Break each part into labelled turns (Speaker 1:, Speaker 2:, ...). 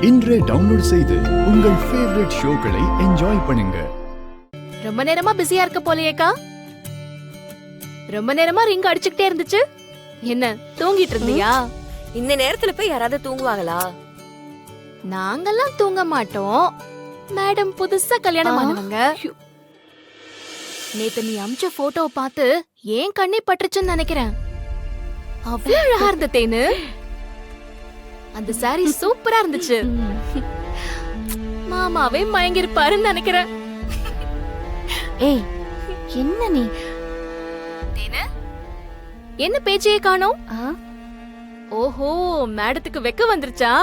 Speaker 1: இன்றே டவுன்லோட் செய்து உங்கள் ஃபேவரட் ஷோக்களை என்ஜாய் பண்ணுங்க.
Speaker 2: ரொம்ப நேரமா பிஸியா இருக்க போலயேக்கா. ரொம்ப நேரமா ரிங் அடிச்சுக்கிட்டே இருந்துச்சு. என்ன தூங்கிட்டு இருந்தியா?
Speaker 3: இந்த நேரத்துல போய் யாராவது தூங்குவாங்களா?
Speaker 2: நாங்கெல்லாம் தூங்க மாட்டோம். மேடம் புதுசா கல்யாணம் ஆனவங்க. நேத்து நீ அமிச்ச போட்டோவை பார்த்து ஏன் கண்ணே பட்டுருச்சுன்னு நினைக்கிறேன். அவ்வளவு அழகா இருந்த தேனு. அந்த சாரி சூப்பரா இருந்துச்சு. மாமாவே மயங்கிருப்பாருன்னு நினைக்கிறேன்.
Speaker 4: ஏய், என்ன நீ?
Speaker 2: தேனு, என்ன பேச்சையே காணோம்? ஓஹோ, மேடத்துக்கு வெக்க வந்துருச்சா?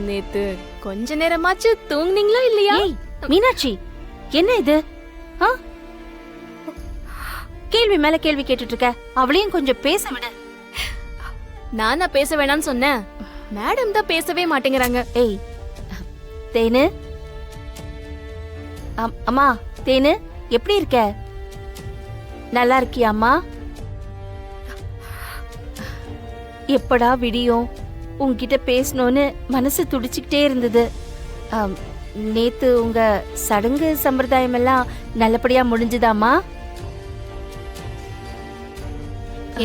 Speaker 2: நேத்து கொஞ்ச நேரமாச்சு தூங்குனீங்களா இல்லையா?
Speaker 4: மீனாட்சி, என்ன இது? கேள்வி மேல கேள்வி கேட்டுட்டு இருக்க. அவளையும் கொஞ்சம் பேச விடு.
Speaker 2: நானா பேச வேணாம்னு சொன்னேன். மேடம் தான் பேசவே மாட்டேங்கிறாங்க.
Speaker 4: ஏய் தேனு, அம்மா தேனு, எப்படி இருக்க? நல்லா இருக்கியா அம்மா? எப்படா விடியும் உன்கிட்ட பேசணும்னு மனசு துடிச்சுக்கிட்டே இருந்தது. நேத்து உங்க சடங்கு சம்பிரதாயம் எல்லாம் நல்லபடியா முடிஞ்சுதாமா?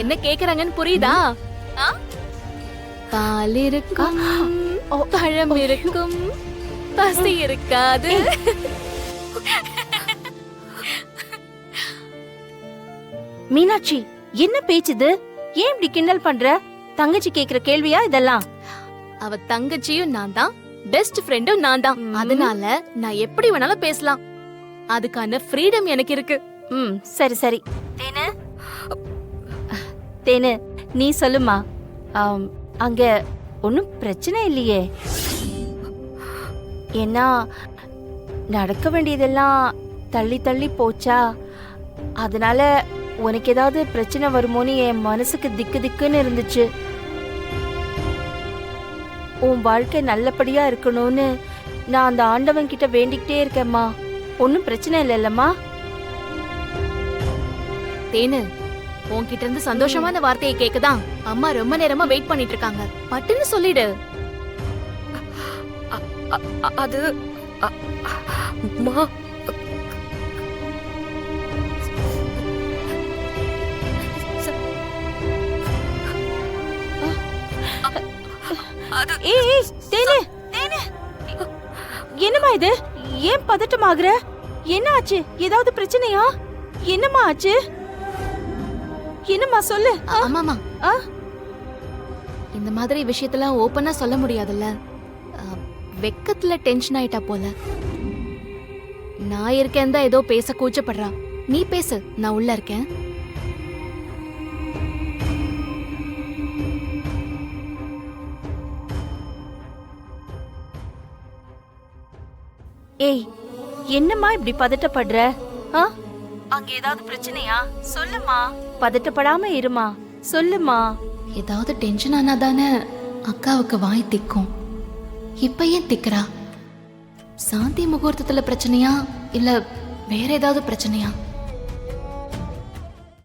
Speaker 2: என்ன கேக்குறாங்கன்னு புரியுதா? பால் இருக்கும், பழம் இருக்கும், பசி இருக்காது.
Speaker 4: மீனாட்சி, என்ன பேச்சுது? ஏன் இப்படி கிண்டல் பண்ற? தங்கச்சி கேக்குற கேள்வியா இதெல்லாம்?
Speaker 2: அவ தங்கச்சியும் நான் தான், பெஸ்ட் ஃப்ரெண்டும் நான் தான். அதனால நான் எப்படி வேணாலும் பேசலாம். அதுக்கான ஃப்ரீடம் எனக்கு இருக்கு.
Speaker 4: சரி சரி. தேனு, தேனு நீ சொல்லுமா. அங்க ஒன்னும் பிரச்சனை இல்லையே? ஏன்னா நடக்க வேண்டியதெல்லாம் தள்ளி தள்ளி போச்சா, அதனால உனக்கு ஏதாவது பிரச்சனை வருமோன்னு என் மனசுக்கு திக்கு திக்குன்னு இருந்துச்சு. உன் வாழ்க்கை நல்லபடியா இருக்கணும்னு நான் அந்த ஆண்டவன் கிட்ட வேண்டிக்கிட்டே இருக்கேம்மா. ஒன்னும் பிரச்சனை இல்லைல்லம்மா?
Speaker 2: தேனு, உன்கிட்ட இருந்து சந்தோஷமான வார்த்தையை கேக்குதான் அம்மா ரொம்ப நேரமா வெயிட் பண்ணிட்டு இருக்காங்க. பட்டுன்னு சொல்லிடு.
Speaker 3: அது
Speaker 4: என்னம்மா இது? ஏன் பதட்டமாகற? என்ன ஆச்சு? ஏதாவது பிரச்சனையா? என்னம்மா ஆச்சு? என்னம்மா சொல்லு.
Speaker 2: ஆமாமா, இந்த மாதிரி விஷயத்தெல்லாம் ஓப்பனா சொல்ல முடியாதுல்ல. வெக்கத்துல டென்ஷன் ஆயிட்டா போல. நான் இருக்கேன் தான் ஏதோ பேச கூச்சப்படுறா. நீ பேசு, நான் உள்ள இருக்கேன்.
Speaker 4: ஏய், என்னம்மா இப்படி பதட்டப்படுற? அங்க ஏதாவது பிரச்சனையா? சொல்லுமா. பதட்டப்படாம இருமா, சொல்லுமா.
Speaker 2: ஏதாவது டென்ஷன் ஆனாதானே அக்காவுக்கு வாய் திக்கும். இப்ப ஏன் திக்கிறா? சாந்தி முகூர்த்தத்துல பிரச்சனையா இல்ல வேற ஏதாவது பிரச்சனையா?